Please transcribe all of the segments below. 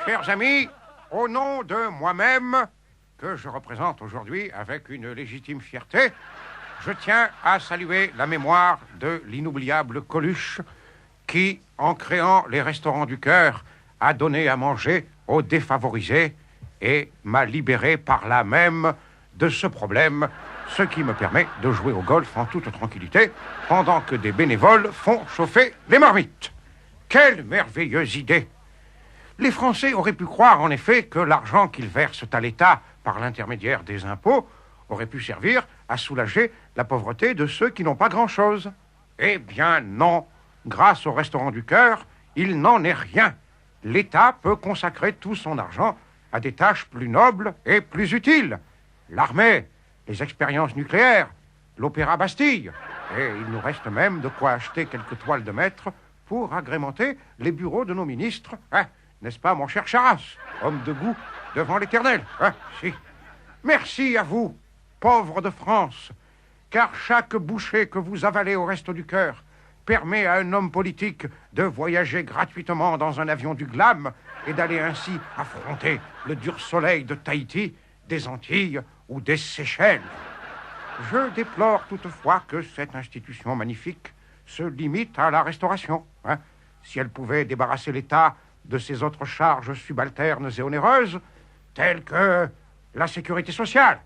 Chers amis, au nom de moi-même, que je représente aujourd'hui avec une légitime fierté, je tiens à saluer la mémoire de l'inoubliable Coluche qui, en créant les restaurants du cœur, a donné à manger aux défavorisés et m'a libéré par là même de ce problème, ce qui me permet de jouer au golf en toute tranquillité pendant que des bénévoles font chauffer les marmites. Quelle merveilleuse idée! Les Français auraient pu croire en effet que l'argent qu'ils versent à l'État par l'intermédiaire des impôts aurait pu servir à soulager la pauvreté de ceux qui n'ont pas grand-chose. Eh bien non, grâce au restaurant du cœur, il n'en est rien. L'État peut consacrer tout son argent à des tâches plus nobles et plus utiles. L'armée, les expériences nucléaires, l'Opéra Bastille. Et il nous reste même de quoi acheter quelques toiles de maître pour agrémenter les bureaux de nos ministres. Hein, n'est-ce pas, mon cher Charras, homme de goût devant l'Éternel? Hein, si. Merci à vous, pauvres de France, car chaque bouchée que vous avalez au resto du cœur permet à un homme politique de voyager gratuitement dans un avion du Glam et d'aller ainsi affronter le dur soleil de Tahiti, des Antilles ou des Seychelles. Je déplore toutefois que cette institution magnifique se limite à la restauration. Hein. Si elle pouvait débarrasser l'État de ses autres charges subalternes et onéreuses, telles que la sécurité sociale,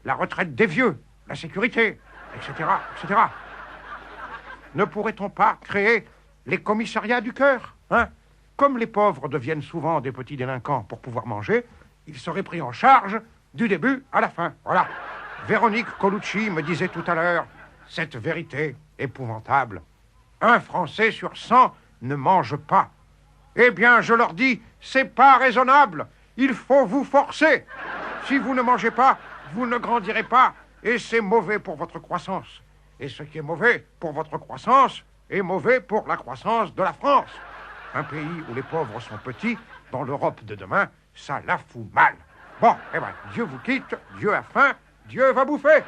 la retraite des vieux, la sécurité, etc., etc. Ne pourrait-on pas créer les commissariats du cœur, hein? Comme les pauvres deviennent souvent des petits délinquants pour pouvoir manger, ils seraient pris en charge du début à la fin. Voilà. Véronique Colucci me disait tout à l'heure cette vérité épouvantable. 1 Français sur 100 ne mange pas. Eh bien, je leur dis, c'est pas raisonnable. Il faut vous forcer. Si vous ne mangez pas, vous ne grandirez pas. Et c'est mauvais pour votre croissance. Et ce qui est mauvais pour votre croissance est mauvais pour la croissance de la France. Un pays où les pauvres sont petits, dans l'Europe de demain, ça la fout mal. Bon, eh bien, Dieu vous quitte, Dieu a faim, Dieu va bouffer.